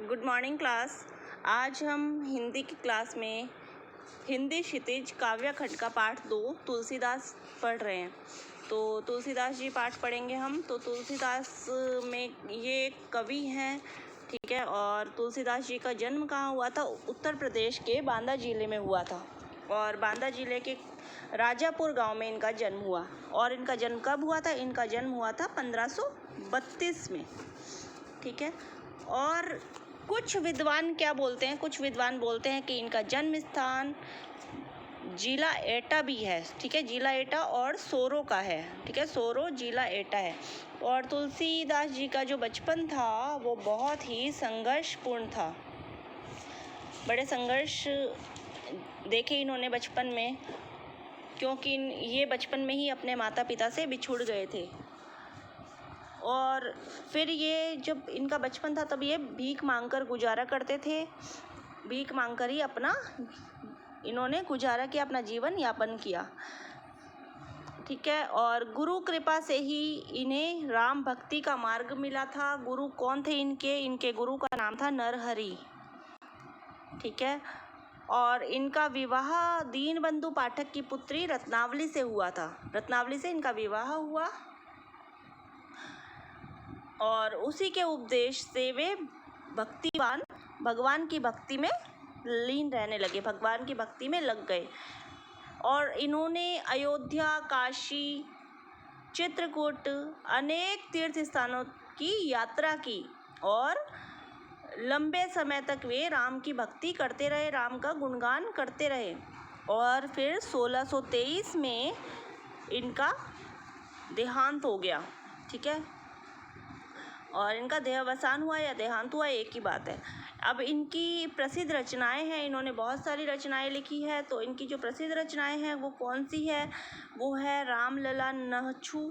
Good morning class. आज हम हिंदी की क्लास में हिंदी क्षितिज काव्य खंड का पाठ 2 तुलसीदास पढ़ रहे हैं। तो तुलसीदास जी पाठ पढ़ेंगे हम। तो तुलसीदास में ये कवि हैं, ठीक है। और तुलसीदास जी का जन्म कहाँ हुआ था? उत्तर प्रदेश के बांदा जिले में हुआ था। और बांदा जिले के राजापुर गांव में इनका जन्म हुआ। और इनका जन्म कब हुआ था? इनका जन्म हुआ था 1532 में, ठीक है। और कुछ विद्वान क्या बोलते हैं? कुछ विद्वान बोलते हैं कि इनका जन्म स्थान जिला एटा भी है, ठीक है। जिला एटा और सोरो का है, ठीक है। सोरो जिला एटा है। और तुलसीदास जी का जो बचपन था वो बहुत ही संघर्षपूर्ण था। बड़े संघर्ष देखे इन्होंने बचपन में, क्योंकि ये बचपन में ही अपने माता पिता से बिछुड़ गए थे। और फिर ये जब इनका बचपन था तब ये भीख मांगकर गुजारा करते थे। भीख मांगकर ही अपना इन्होंने गुजारा किया, अपना जीवन यापन किया, ठीक है। और गुरु कृपा से ही इन्हें राम भक्ति का मार्ग मिला था। गुरु कौन थे इनके? इनके गुरु का नाम था नरहरि, ठीक है। और इनका विवाह दीनबंधु पाठक की पुत्री रत्नावली से हुआ था। रत्नावली से इनका विवाह हुआ और उसी के उपदेश से वे भक्तिवान, भगवान की भक्ति में लीन रहने लगे, भगवान की भक्ति में लग गए। और इन्होंने अयोध्या, काशी, चित्रकूट अनेक तीर्थ स्थानों की यात्रा की और लंबे समय तक वे राम की भक्ति करते रहे, राम का गुणगान करते रहे। और फिर 1623 में इनका देहांत हो गया, ठीक है। और इनका देहावसान हुआ या देहांत हुआ, एक ही बात है। अब इनकी प्रसिद्ध रचनाएं हैं, इन्होंने बहुत सारी रचनाएं लिखी है। तो इनकी जो प्रसिद्ध रचनाएं हैं वो कौन सी है? वो है रामलला, नहछु,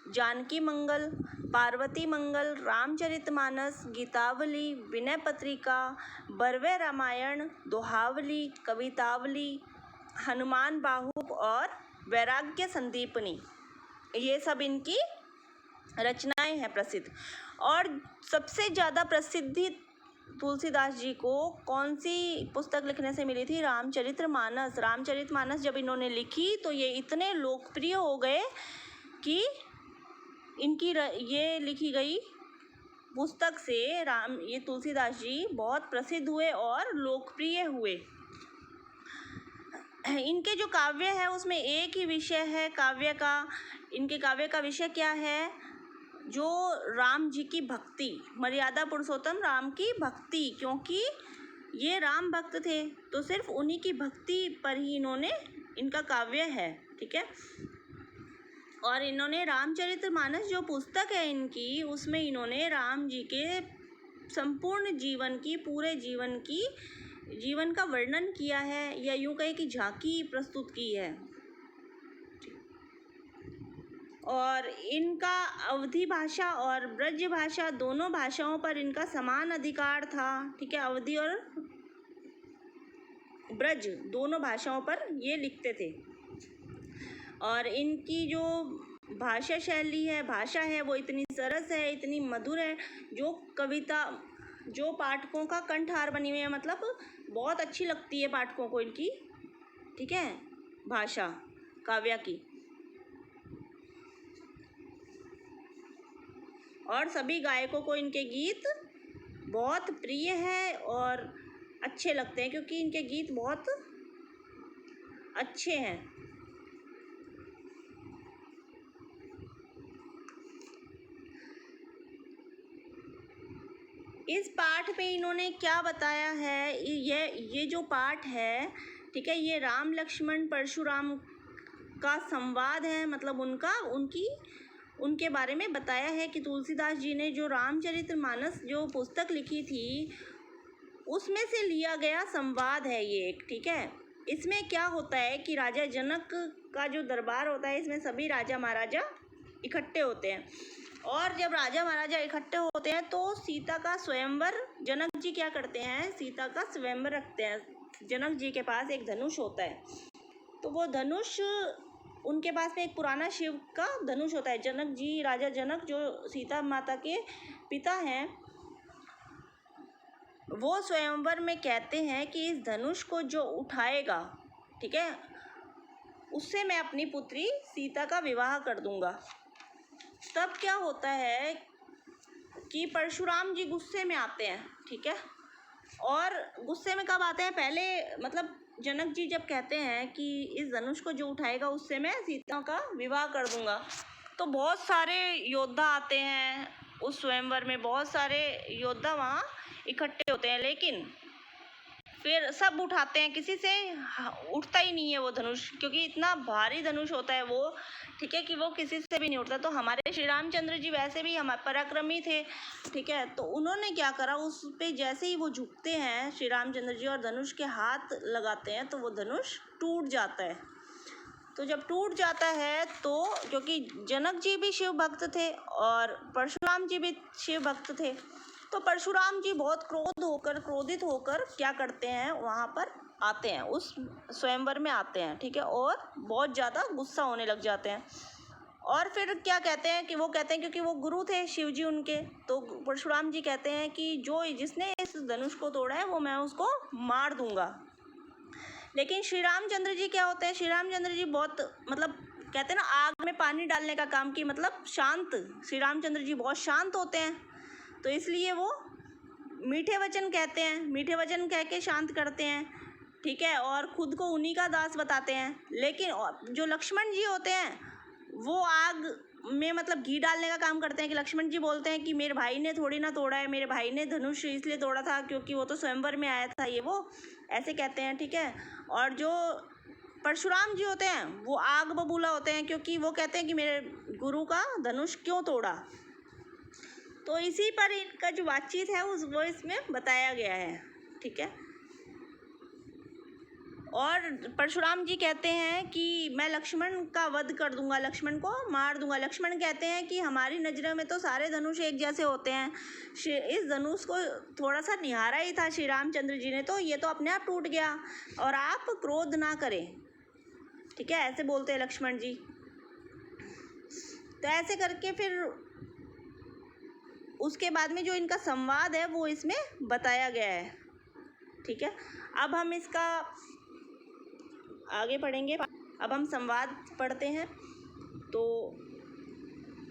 जानकी मंगल, पार्वती मंगल, रामचरितमानस, गीतावली, विनय पत्रिका, बरवे रामायण, दोहावली, कवितावली, हनुमान बाहुक और वैराग्य संदीपनी। ये सब इनकी रचनाएं हैं प्रसिद्ध। और सबसे ज़्यादा प्रसिद्धि तुलसीदास जी को कौन सी पुस्तक लिखने से मिली थी? रामचरितमानस। रामचरितमानस जब इन्होंने लिखी तो ये इतने लोकप्रिय हो गए कि इनकी ये लिखी गई पुस्तक से ये तुलसीदास जी बहुत प्रसिद्ध हुए और लोकप्रिय हुए। इनके जो काव्य है उसमें एक ही विषय है काव्य का। इनके काव्य का विषय क्या है? जो राम जी की भक्ति, मर्यादा पुरुषोत्तम राम की भक्ति, क्योंकि ये राम भक्त थे तो सिर्फ उन्हीं की भक्ति पर ही इनका काव्य है, ठीक है। और इन्होंने रामचरितमानस जो पुस्तक है इनकी, उसमें इन्होंने राम जी के संपूर्ण जीवन की, पूरे जीवन का वर्णन किया है, या यूँ कहे कि झांकी प्रस्तुत की है। और इनका अवधी भाषा और ब्रज भाषा दोनों भाषाओं पर इनका समान अधिकार था, ठीक है। अवधी और ब्रज दोनों भाषाओं पर ये लिखते थे। और इनकी जो भाषा शैली है, भाषा है, वो इतनी सरस है, इतनी मधुर है, जो कविता, जो पाठकों का कंठहार बनी हुई है। मतलब बहुत अच्छी लगती है पाठकों को इनकी, ठीक है, भाषा काव्य की। और सभी गायकों को इनके गीत बहुत प्रिय है और अच्छे लगते हैं, क्योंकि इनके गीत बहुत अच्छे हैं। इस पाठ में इन्होंने क्या बताया है? ये जो पाठ है, ठीक है, ये राम लक्ष्मण परशुराम का संवाद है। मतलब उनके बारे में बताया है कि तुलसीदास जी ने जो रामचरितमानस जो पुस्तक लिखी थी उसमें से लिया गया संवाद है ये एक, ठीक है। इसमें क्या होता है कि राजा जनक का जो दरबार होता है, इसमें सभी राजा महाराजा इकट्ठे होते हैं। और जब राजा महाराजा इकट्ठे होते हैं तो सीता का स्वयंवर जनक जी क्या करते हैं? सीता का स्वयंवर रखते हैं। जनक जी के पास एक धनुष होता है, तो वो धनुष उनके पास में एक पुराना शिव का धनुष होता है। जनक जी, राजा जनक जो सीता माता के पिता हैं, वो स्वयंवर में कहते हैं कि इस धनुष को जो उठाएगा, ठीक है, उससे मैं अपनी पुत्री सीता का विवाह कर दूंगा। तब क्या होता है कि परशुराम जी गुस्से में आते हैं, ठीक है। और गुस्से में कब आते हैं? पहले मतलब जनक जी जब कहते हैं कि इस धनुष को जो उठाएगा उससे मैं सीता का विवाह कर दूंगा, तो बहुत सारे योद्धा आते हैं उस स्वयंवर में, बहुत सारे योद्धा वहाँ इकट्ठे होते हैं, लेकिन फिर सब उठाते हैं, किसी से उठता ही नहीं है वो धनुष, क्योंकि इतना भारी धनुष होता है वो, ठीक है, कि वो किसी से भी नहीं उठता। तो हमारे श्री रामचंद्र जी वैसे भी हमारे पराक्रमी थे, ठीक है, तो उन्होंने क्या करा, उस पे जैसे ही वो झुकते हैं श्री रामचंद्र जी और धनुष के हाथ लगाते हैं तो वो धनुष टूट जाता है। तो जब टूट जाता है तो क्योंकि जनक जी भी शिव भक्त थे और परशुराम जी भी शिव भक्त थे, तो परशुराम जी बहुत क्रोधित होकर क्या करते हैं, वहाँ पर आते हैं, उस स्वयंवर में आते हैं, ठीक है, और बहुत ज़्यादा गुस्सा होने लग जाते हैं। और फिर क्या कहते हैं कि वो कहते हैं, क्योंकि वो गुरु थे शिव जी उनके, तो परशुराम जी कहते हैं कि जिसने इस धनुष को तोड़ा है वो मैं उसको मार दूंगा। लेकिन श्री रामचंद्र जी क्या होते हैं, श्री रामचंद्र जी बहुत मतलब कहते हैं ना आग में पानी डालने का काम की, मतलब शांत, श्री रामचंद्र जी बहुत शांत होते हैं, तो इसलिए वो मीठे वचन कहते हैं, मीठे वचन कह के शांत करते हैं, ठीक है, और खुद को उन्हीं का दास बताते हैं। लेकिन जो लक्ष्मण जी होते हैं वो आग में मतलब घी डालने का काम करते हैं, कि लक्ष्मण जी बोलते हैं कि मेरे भाई ने थोड़ी ना तोड़ा है, मेरे भाई ने धनुष इसलिए तोड़ा था क्योंकि वो तो स्वयंवर में आया था, ये वो ऐसे कहते हैं, ठीक है। और जो परशुराम जी होते हैं वो आग बबूला होते हैं, क्योंकि वो कहते हैं कि मेरे गुरु का धनुष क्यों तोड़ा। तो इसी पर इनका जो बातचीत है वो इसमें बताया गया है, ठीक है। और परशुराम जी कहते हैं कि मैं लक्ष्मण का वध कर दूंगा, लक्ष्मण को मार दूंगा। लक्ष्मण कहते हैं कि हमारी नज़रों में तो सारे धनुष एक जैसे होते हैं, इस धनुष को थोड़ा सा निहारा ही था श्री रामचंद्र जी ने, तो ये तो अपने आप टूट गया, और आप क्रोध ना करें, ठीक है, ऐसे बोलते हैं लक्ष्मण जी। तो ऐसे करके फिर उसके बाद में जो इनका संवाद है वो इसमें बताया गया है, ठीक है। अब हम इसका आगे पढ़ेंगे। अब हम संवाद पढ़ते हैं। तो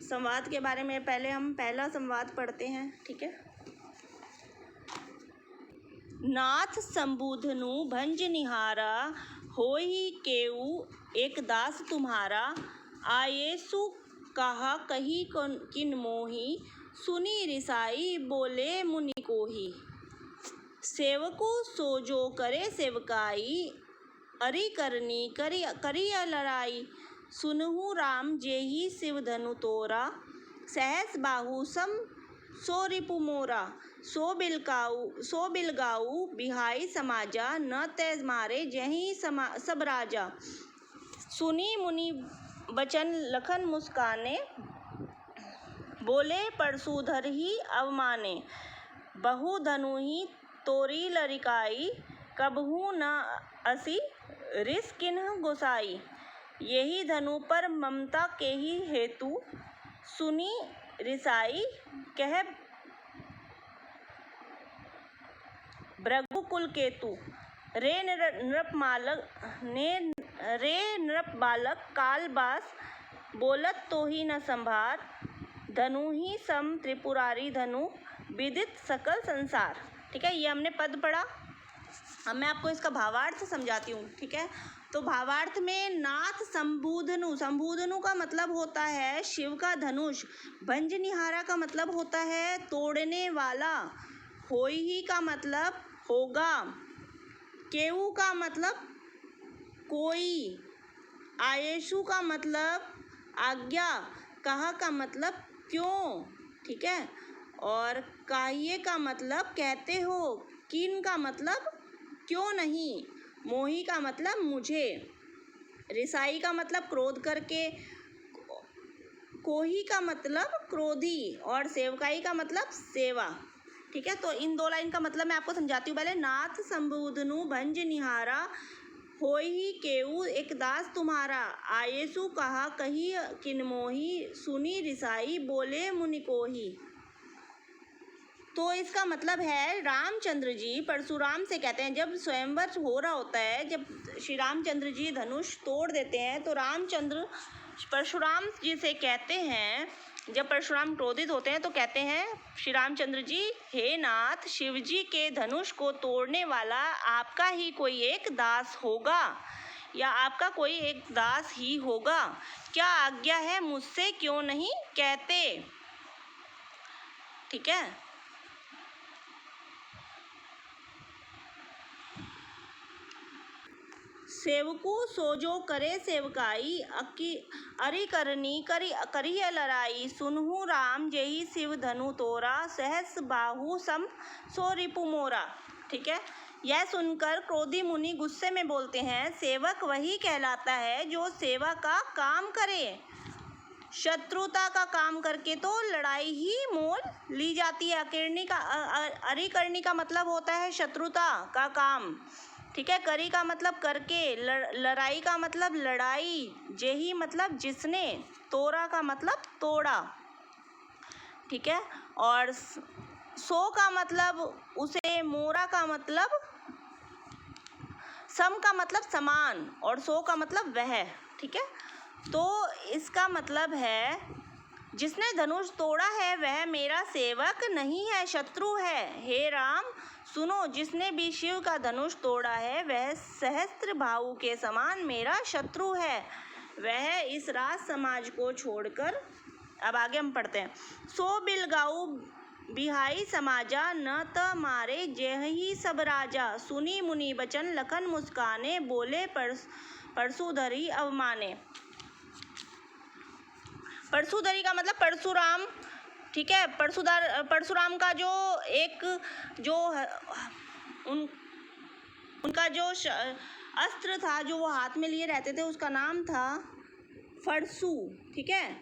संवाद के बारे में पहले हम पहला संवाद पढ़ते हैं, ठीक है। नाथ संबुधनु भंज निहारा, होई केऊ एक दास तुम्हारा, आयेसु कहा कही किन मोही, सुनी रिसाई बोले मुनि कोही। सेवको सो जो करे सेवकाई, अरि करनी करी लड़ाई, सुनहु राम जेहि शिव धनु तोरा, सहस बाहु सम सो रिपु मोरा, सो बिलगाऊ बिहाई समाजा, न तेज मारे जहि सब राजा। सुनी मुनि बचन लखन मुस्काने, बोले परशुधर ही अवमाने, बहु धनु ही तोरी लरिकाई, कबहू न असी रिस किन्ह गोसाई। यही धनु पर ममता के ही हेतु, सुनी रिसाई कह भृगुकुल केतु। रे नृप बालक काल बास, बोलत तो ही न संभार, धनु ही सम त्रिपुरारी धनु, विदित सकल संसार। ठीक है, ये हमने पद पढ़ा। अब मैं आपको इसका भावार्थ समझाती हूँ, ठीक है। तो भावार्थ में नाथ संबुधनु का मतलब होता है शिव का धनुष, भंजनिहारा का मतलब होता है तोड़ने वाला, होई ही का मतलब होगा, केऊ का मतलब कोई, आयेशु का मतलब आज्ञा, कहा का मतलब क्यों, ठीक है, और काहिए का मतलब कहते हो, किन का मतलब क्यों नहीं, मोही का मतलब मुझे, रिसाई का मतलब क्रोध करके, कोही का मतलब क्रोधी, और सेवकाई का मतलब सेवा। ठीक है, तो इन दो लाइन का मतलब मैं आपको समझाती हूँ पहले। नाथ संबुधनु भंज निहारा, होई ही केऊ एक दास तुम्हारा, आयेसु कहा कही किन मोही, सुनी रिसाई बोले मुनि कोही। तो इसका मतलब है रामचंद्र जी परशुराम से कहते हैं, जब स्वयंवर हो रहा होता है, जब श्री रामचंद्र जी धनुष तोड़ देते हैं तो रामचंद्र परशुराम जी से कहते हैं, जब परशुराम क्रोधित होते हैं तो कहते हैं श्री रामचंद्र जी, हे नाथ, शिव जी के धनुष को तोड़ने वाला आपका ही कोई एक दास होगा या आपका कोई एक दास ही होगा, क्या आज्ञा है, मुझसे क्यों नहीं कहते। ठीक है। सेवकू सोजो करे सेवकाई, अरि करनी करिय लड़ाई, सुनहु राम जेहि शिव धनु तोरा, सहस बाहु सम सो रिपु मोरा। ठीक है। यह सुनकर क्रोधी मुनि गुस्से में बोलते हैं, सेवक वही कहलाता है जो सेवा का काम करे, शत्रुता का काम करके तो लड़ाई ही मोल ली जाती है। अरि करनी का मतलब होता है शत्रुता का काम। ठीक है। करी का मतलब करके, लड़ाई का मतलब लड़ाई, जेही मतलब जिसने, तोरा का मतलब तोड़ा। ठीक है। और सो का मतलब उसे, मोरा का मतलब, सम का मतलब समान, और सो का मतलब वह। ठीक है। तो इसका मतलब है जिसने धनुष तोड़ा है वह मेरा सेवक नहीं है, शत्रु है। हे राम सुनो, जिसने भी शिव का धनुष तोड़ा है वह सहस्त्र भाऊ के समान मेरा शत्रु है। वह इस राज समाज को छोड़कर, अब आगे हम पढ़ते हैं, सो बिलगाऊ बिहाई समाजा, न त मारे जेहि सब राजा, सुनी मुनि बचन लखन मुस्काने, बोले परशुधरी अवमाने। परशुधरी का मतलब परशुराम। ठीक है। परशुराम का जो उनका जो अस्त्र था जो वो हाथ में लिए रहते थे, उसका नाम था फरसू। ठीक है।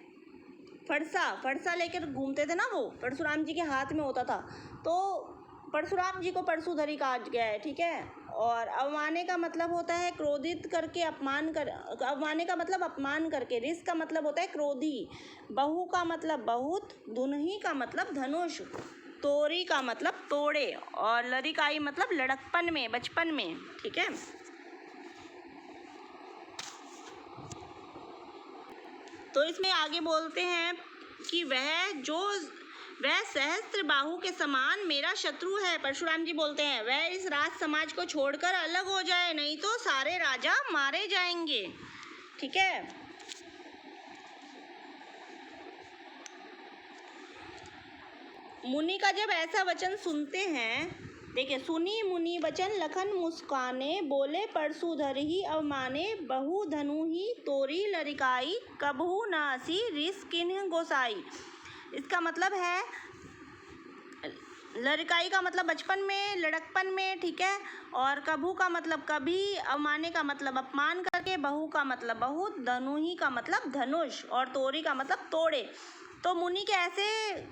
फरसा लेकर घूमते थे ना, वो परशुराम जी के हाथ में होता था, तो परशुराम जी को परशुधरी कहा गया है। ठीक है। और अवमाने का मतलब होता है क्रोधित करके, अवमाने का मतलब अपमान करके। रिस का मतलब होता है क्रोधी। बहु का मतलब बहुत। दुनही का मतलब धनुष। तोरी का मतलब तोड़े। और लरिकाई मतलब लड़कपन में, बचपन में। ठीक है। तो इसमें आगे बोलते हैं कि वह सहस्त्र बाहु के समान मेरा शत्रु है। परशुराम जी बोलते हैं वह इस राज समाज को छोड़कर अलग हो जाए, नहीं तो सारे राजा मारे जाएंगे। ठीक है। मुनि का जब ऐसा वचन सुनते हैं, देखिए, सुनी मुनि वचन लखन मुस्काने, बोले परशुधर ही अवमाने, बहु धनु ही तोरी लरिकाई, कबहू नासी रिस किन्ह गोसाई। इसका मतलब है, लड़काई का मतलब बचपन में, लड़कपन में। ठीक है। और कभू का मतलब कभी, अवमाने का मतलब अपमान करके, बहु का मतलब बहुत, धनुही का मतलब धनुष, और तोरी का मतलब तोड़े। तो मुनि के ऐसे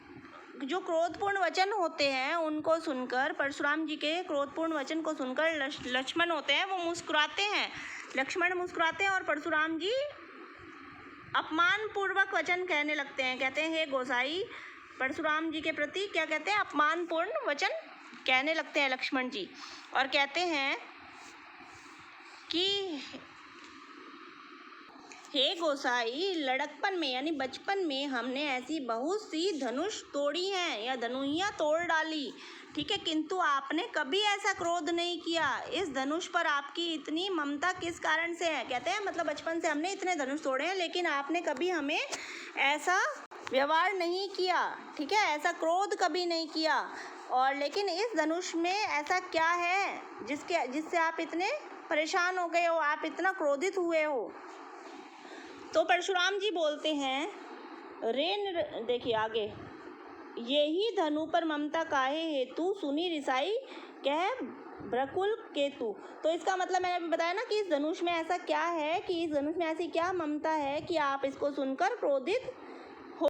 जो क्रोधपूर्ण वचन होते हैं उनको सुनकर, परशुराम जी के क्रोधपूर्ण वचन को सुनकर लक्ष्मण होते हैं वो मुस्कुराते हैं। लक्ष्मण मुस्कुराते हैं और परशुराम जी अपमान पूर्वक वचन कहने लगते हैं। कहते हैं, हे गोसाई, परशुराम जी के प्रति क्या कहते हैं, अपमानपूर्ण वचन कहने लगते हैं लक्ष्मण जी। और कहते हैं कि हे गोसाई, लड़कपन में यानी बचपन में हमने ऐसी बहुत सी धनुष तोड़ी हैं या धनुहियाँ तोड़ डाली। ठीक है। किंतु आपने कभी ऐसा क्रोध नहीं किया। इस धनुष पर आपकी इतनी ममता किस कारण से है। कहते हैं मतलब बचपन से हमने इतने धनुष तोड़े हैं, लेकिन आपने कभी हमें ऐसा व्यवहार नहीं किया। ठीक है। ऐसा क्रोध कभी नहीं किया। और लेकिन इस धनुष में ऐसा क्या है जिससे आप इतने परेशान हो गए हो, आप इतना क्रोधित हुए हो। तो परशुराम जी बोलते हैं, देखिए आगे, यही धनु पर ममता काहे हेतु, सुनी रिसाई कह ब्रकुल केतु। तो इसका मतलब मैंने अभी बताया ना कि इस धनुष में ऐसा क्या है, कि इस धनुष में ऐसी क्या ममता है कि आप इसको सुनकर क्रोधित